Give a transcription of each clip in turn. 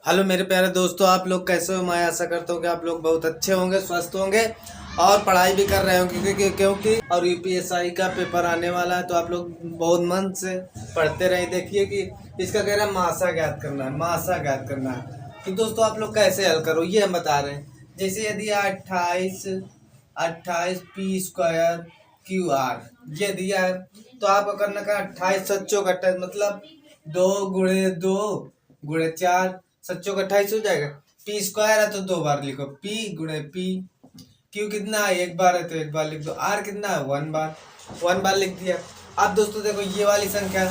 Hello मेरे प्यारे दोस्तों, आप लोग कैसे हो। मैं आशा करता हूँ कि आप लोग बहुत अच्छे होंगे, स्वस्थ होंगे और पढ़ाई भी कर रहे होंगे क्योंकि और यूपीएसआई का पेपर आने वाला है। तो आप लोग बहुत मन से पढ़ते रहे। देखिए कि इसका कह रहा है मासा ज्ञात करना है, मासा ज्ञात करना है। तो दोस्तों आप लोग कैसे हल करो ये हम बता रहे हैं। जैसे यदि 28 28 पी स्क्वायर क्यू आर ये दिया है तो आपको करना का 28 सच्चों का 28 मतलब 2 गुणे 4 सच्चों का 28 हो जाएगा। पी स्क्वायर है तो 2 बार लिखो, पी गुणे पी। क्यू कितना है, 1 बार है तो 1 बार लिख दो। आर कितना है, 1 बार, 1 बार लिख दिया। अब दोस्तों देखो ये वाली संख्या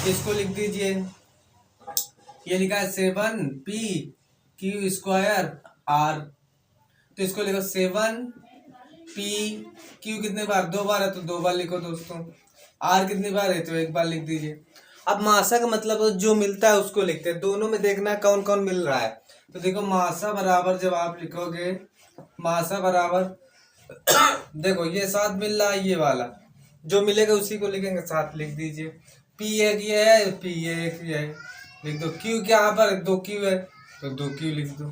इसको लिख दीजिए। ये लिखा है 7 पी क्यू स्क्वायर आर, तो इसको लिखो 7 पी क्यू कितने बार, 2 बार है तो 2 बार लिखो दोस्तों। आर कितनी बार है तो 1 बार लिख दीजिए। अब मासा का मतलब जो मिलता है उसको लिखते हैं। दोनों में देखना कौन कौन मिल रहा है। तो देखो मासा बराबर जब आप लिखोगे मासा बराबर देखो ये 7 मिल रहा है, ये वाला जो मिलेगा उसी को लिखेंगे, 7 लिख दीजिए। पी एक ये है, पी एक ये है, लिख दो। क्यू क्या यहाँ पर 2 क्यू है तो 2 क्यू लिख दो।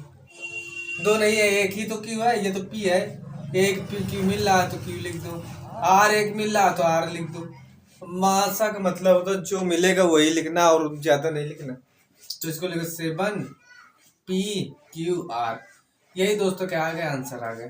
2 नहीं है, एक ही तो क्यू है, ये तो पी है। एक पी क्यू मिल रहा है तो क्यू लिख दो। आर एक मिल रहा है तो आर लिख दो। मासा का मतलब होता है जो मिलेगा वही लिखना और ज्यादा नहीं लिखना। तो इसको लिखो 7 पी क्यू आर। यही दोस्तों क्या आ गया, आंसर आ गया।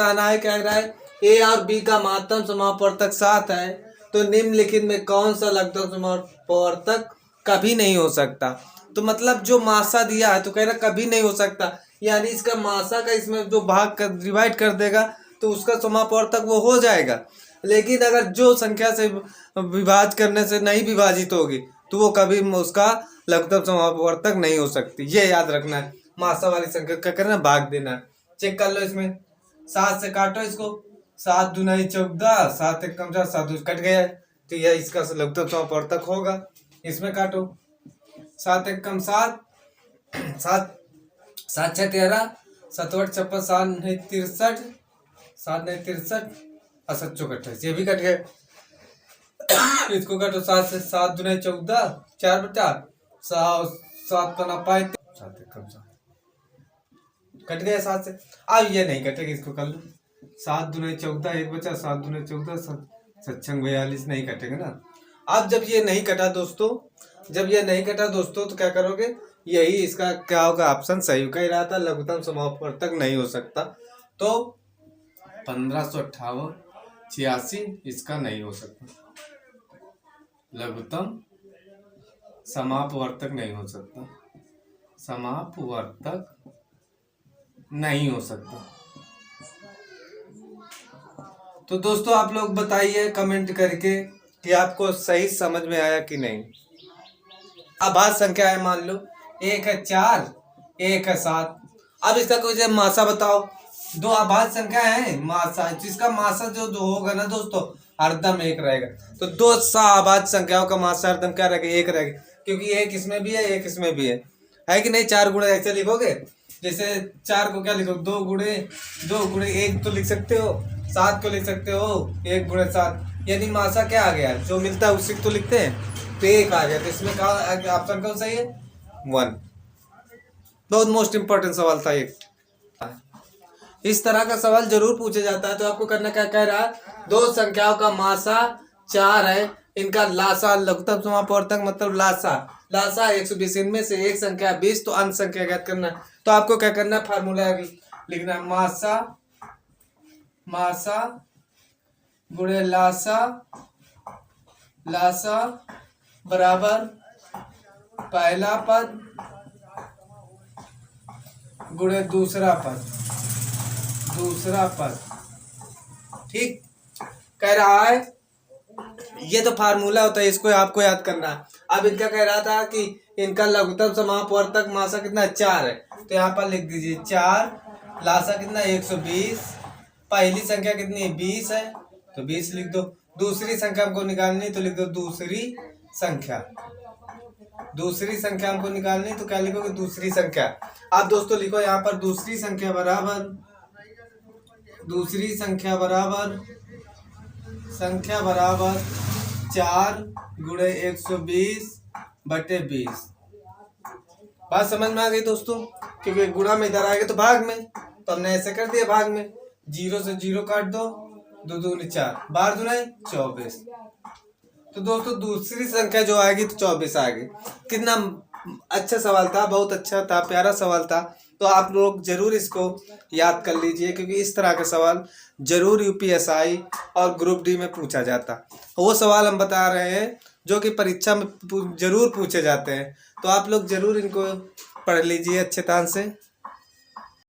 आना है क्या रहा है, ए और बी का महत्तम समापवर्तक 7 है तो निम्नलिखित में कौन सा लघुत्तम समापवर्तक कभी नहीं हो सकता। तो मतलब जो मासा दिया है तो कह रहा कभी नहीं हो सकता, यानी इसका मासा का इसमें जो भाग कर डिवाइड कर देगा तो उसका समापवर्तक वो हो जाएगा। लेकिन अगर जो संख्या से विभाज करने से नहीं विभाजित होगी तो वो कभी उसका लघुत्तम समापवर्तक नहीं हो सकती। ये याद रखना है। मासा वाली संख्या क्या करना है, भाग देना है। चेक कर लो इसमें 7 से काटो इसको, 7 दूना 14, 7 एक कम 4, 7 कट गया है तो यह इसका लघुत्तम समापवर्तक होगा। इसमें काटो 7 एक कम 7, 7 7 6 13, 7 8 56, 7 नहीं 63, 7 नहीं 63 और 7 चौक 28, ये भी कट गए। इसको काटो 7 से, 7 दूना 14, 4 बचा 7 पना 35, 7 एक कम 7 कट गया 7 से। अब ये नहीं कटेगा, इसको कर लो 7 दूना 14, 1 बचा 7 दूना 14, 7 6 42 नहीं कटेगा ना। अब जब ये नहीं कटा दोस्तों, जब ये नहीं कटा दोस्तों तो क्या करोगे, यही इसका क्या होगा, ऑप्शन सही कह रहा था, लघुत्तम समापवर्तक नहीं हो सकता। तो 1558 86 इसका नहीं हो सकता, लघुत्तम समापवर्तक नहीं हो सकता, समापवर्तक नहीं हो सकता। तो दोस्तों आप लोग बताइए कमेंट करके कि आपको सही समझ में आया कि नहीं। अभाज्य संख्या है, मान लो 1 है 4, 1 है 7। अब इसका कोई मासा बताओ। 2 अभाज्य संख्या है, मासा जिसका मासा जो होगा ना दोस्तों हरदम 1 रहेगा। तो 2 अभाज्य संख्याओं का मासा हरदम क्या रहेगा, 1 रहेगा, क्योंकि एक इसमें भी है एक इसमें भी है कि नहीं। 4 गुणे ऐसे लिखोगे, जैसे 4 को क्या लिखो, 2 गुणे 1 तो लिख सकते हो, 7 को लिख सकते हो 1 गुणे 7, यानी मासा क्या आ गया, जो मिलता है उसी को तो लिखते हैं। तो 1 आ गया, तो इसमें ऑप्शन कौन सही है, 1। बहुत मोस्ट इंपॉर्टेंट सवाल था ये। इस तरह का सवाल जरूर पूछा जाता है। तो आपको करना क्या कह रहा है, 2 संख्याओं का मासा 4 है, इनका लासा लघुत्तम समापवर्तक मतलब लासा 120, इनमें से एक संख्या 20, तो अंश संख्या ज्ञात करना है। तो आपको क्या करना है, फार्मूला लिखना है, मासा गुणे लासा बराबर पहला पद गुणे दूसरा पद। ठीक कह रहा है, ये तो फार्मूला होता है, इसको आपको याद करना है। अब इनका कह रहा था कि इनका लघुत्तम समापवर्तक मासा कितना 4 है, तो यहाँ पर लिख दीजिए 4, लासा कितना 120, पहली संख्या कितनी है 20 है तो 20 लिख दो। दूसरी संख्या हमको निकालनी तो लिख दो दूसरी संख्या हमको निकालनी, तो क्या लिखोगे, दूसरी संख्या। आप दोस्तों लिखो यहाँ पर दूसरी संख्या बराबर 4 गुणे 120 बटे 20। बात समझ में आ गई दोस्तों? क्योंकि गुणा में इधर आएगा तो भाग में, तो हमने ऐसे कर दिया भाग में, 0 से 0 काट दो, 2 दूनी 4, 12 दुनाई 24। तो दोस्तों दूसरी संख्या जो आएगी तो 24 आ गई। कितना अच्छा सवाल था, बहुत अच्छा था, प्यारा सवाल था। तो आप लोग जरूर इसको याद कर लीजिए, क्योंकि इस तरह के सवाल जरूर यूपीएसआई और ग्रुप डी में पूछा जाता। वो सवाल हम बता रहे हैं जो कि परीक्षा में जरूर पूछे जाते हैं। तो आप लोग जरूर इनको पढ़ लीजिए अच्छे तरह से।